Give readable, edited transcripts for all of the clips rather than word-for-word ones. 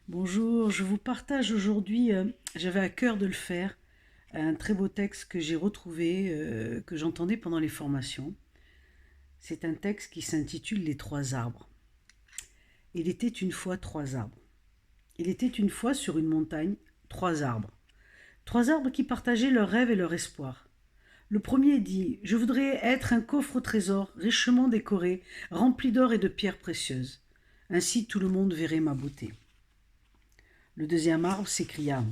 Bonjour, je vous partage aujourd'hui, j'avais à cœur de le faire, un très beau texte que j'ai retrouvé, que j'entendais pendant les formations. C'est un texte qui s'intitule Les trois arbres. Il était une fois trois arbres. Il était une fois sur une montagne trois arbres. Trois arbres qui partageaient leurs rêves et leurs espoirs. Le premier dit: Je voudrais être un coffre au trésor, richement décoré, rempli d'or et de pierres précieuses. Ainsi tout le monde verrait ma beauté. Le deuxième arbre s'écria: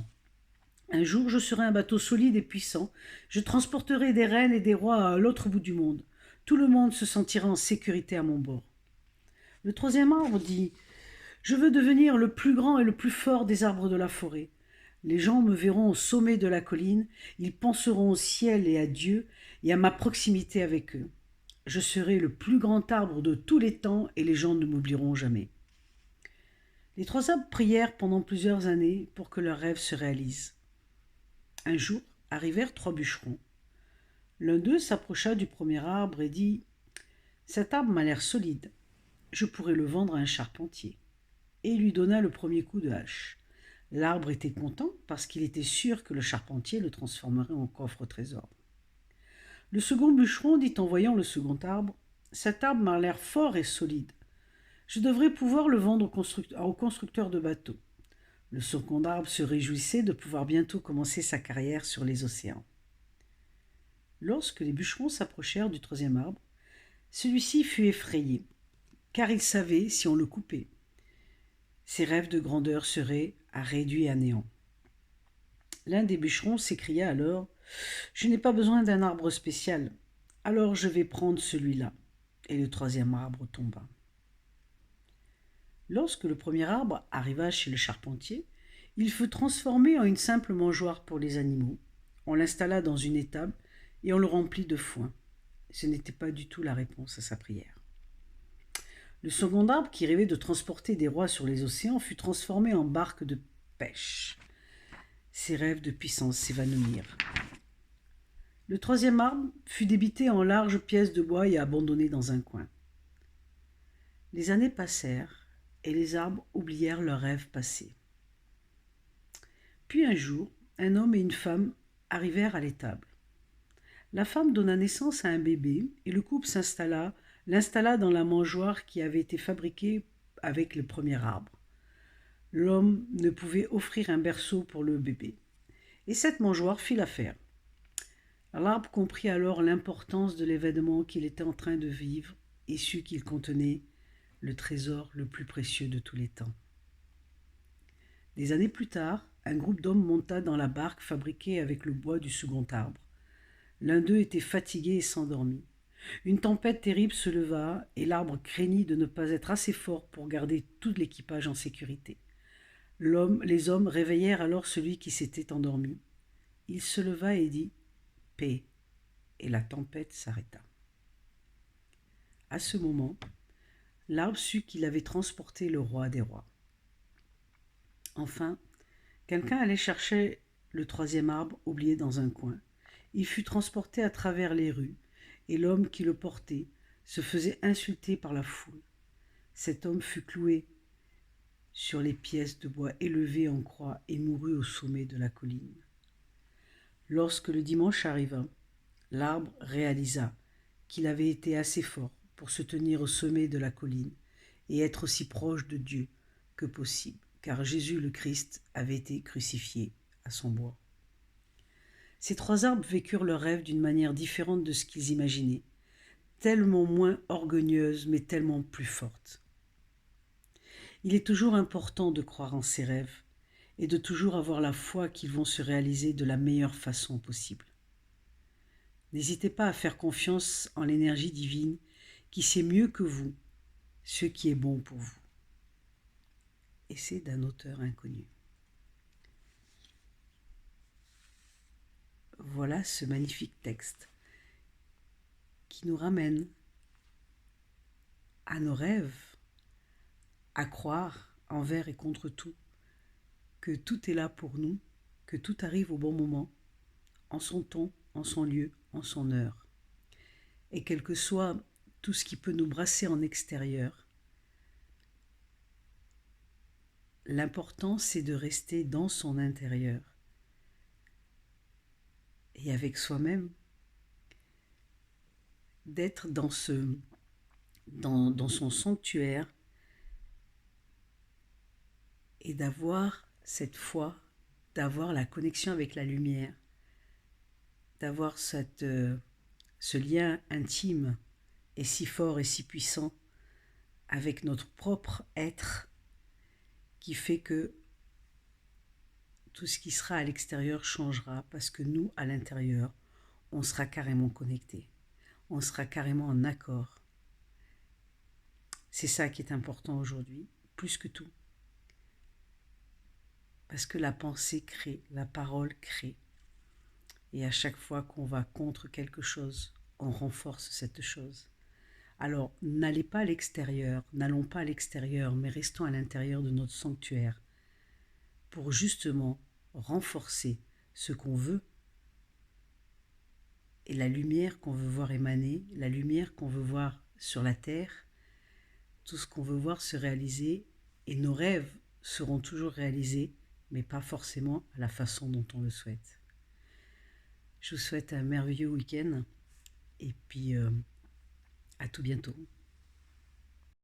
Un jour, je serai un bateau solide et puissant. Je transporterai des reines et des rois à l'autre bout du monde. Tout le monde se sentira en sécurité à mon bord. Le troisième arbre dit: Je veux devenir le plus grand et le plus fort des arbres de la forêt. Les gens me verront au sommet de la colline, ils penseront au ciel et à Dieu et à ma proximité avec eux. Je serai le plus grand arbre de tous les temps et les gens ne m'oublieront jamais. Les trois arbres prièrent pendant plusieurs années pour que leurs rêves se réalisent. Un jour arrivèrent trois bûcherons. L'un d'eux s'approcha du premier arbre et dit: Cet arbre m'a l'air solide, je pourrais le vendre à un charpentier. Et il lui donna le premier coup de hache. L'arbre était content parce qu'il était sûr que le charpentier le transformerait en coffre au trésor. Le second bûcheron dit en voyant le second arbre: Cet arbre m'a l'air fort et solide, je devrais pouvoir le vendre au constructeur de bateaux. Le second arbre se réjouissait de pouvoir bientôt commencer sa carrière sur les océans. Lorsque les bûcherons s'approchèrent du troisième arbre, celui-ci fut effrayé, car il savait, si on le coupait, ses rêves de grandeur seraient réduits à néant. L'un des bûcherons s'écria alors: Je n'ai pas besoin d'un arbre spécial, alors je vais prendre celui-là. Et le troisième arbre tomba. Lorsque le premier arbre arriva chez le charpentier, il fut transformé en une simple mangeoire pour les animaux. On l'installa dans une étable et on le remplit de foin. Ce n'était pas du tout la réponse à sa prière. Le second arbre, qui rêvait de transporter des rois sur les océans, fut transformé en barque de pêche. Ses rêves de puissance s'évanouirent. Le troisième arbre fut débité en larges pièces de bois et abandonné dans un coin. Les années passèrent et les arbres oublièrent leurs rêves passés. Puis un jour, un homme et une femme arrivèrent à l'étable. La femme donna naissance à un bébé et le couple l'installa dans la mangeoire qui avait été fabriquée avec le premier arbre. L'homme ne pouvait offrir un berceau pour le bébé, et cette mangeoire fit l'affaire. L'arbre comprit alors l'importance de l'événement qu'il était en train de vivre et sut qu'il contenait le trésor le plus précieux de tous les temps. Des années plus tard, un groupe d'hommes monta dans la barque fabriquée avec le bois du second arbre. L'un d'eux était fatigué et s'endormit. Une tempête terrible se leva et l'arbre craignit de ne pas être assez fort pour garder tout l'équipage en sécurité. Les hommes réveillèrent alors celui qui s'était endormi. Il se leva et dit: Paix, et la tempête s'arrêta. À ce moment, l'arbre sut qu'il avait transporté le roi des rois. Enfin, quelqu'un allait chercher le troisième arbre oublié dans un coin. Il fut transporté à travers les rues, et l'homme qui le portait se faisait insulter par la foule. Cet homme fut cloué sur les pièces de bois élevées en croix et mourut au sommet de la colline. Lorsque le dimanche arriva, l'arbre réalisa qu'il avait été assez fort pour se tenir au sommet de la colline et être aussi proche de Dieu que possible, car Jésus le Christ avait été crucifié à son bois. Ces trois arbres vécurent leurs rêves d'une manière différente de ce qu'ils imaginaient, tellement moins orgueilleuse mais tellement plus forte. Il est toujours important de croire en ses rêves et de toujours avoir la foi qu'ils vont se réaliser de la meilleure façon possible. N'hésitez pas à faire confiance en l'énergie divine qui sait mieux que vous ce qui est bon pour vous. Et c'est d'un auteur inconnu. Voilà ce magnifique texte qui nous ramène à nos rêves, à croire envers et contre tout, que tout est là pour nous, que tout arrive au bon moment, en son temps, en son lieu, en son heure. Et quel que soit tout ce qui peut nous brasser en extérieur, l'important, c'est de rester dans son intérieur et avec soi-même, d'être dans son sanctuaire et d'avoir cette foi, d'avoir la connexion avec la lumière, d'avoir ce lien intime et si fort et si puissant avec notre propre être qui fait que tout ce qui sera à l'extérieur changera parce que nous, à l'intérieur, on sera carrément connectés, on sera carrément en accord. C'est ça qui est important aujourd'hui, plus que tout. Parce que la pensée crée, la parole crée. Et à chaque fois qu'on va contre quelque chose, on renforce cette chose. Alors, n'allez pas à l'extérieur, n'allons pas à l'extérieur, mais restons à l'intérieur de notre sanctuaire pour justement renforcer ce qu'on veut et la lumière qu'on veut voir émaner, la lumière qu'on veut voir sur la terre, tout ce qu'on veut voir se réaliser et nos rêves seront toujours réalisés, mais pas forcément à la façon dont on le souhaite. Je vous souhaite un merveilleux week-end et puis à tout bientôt.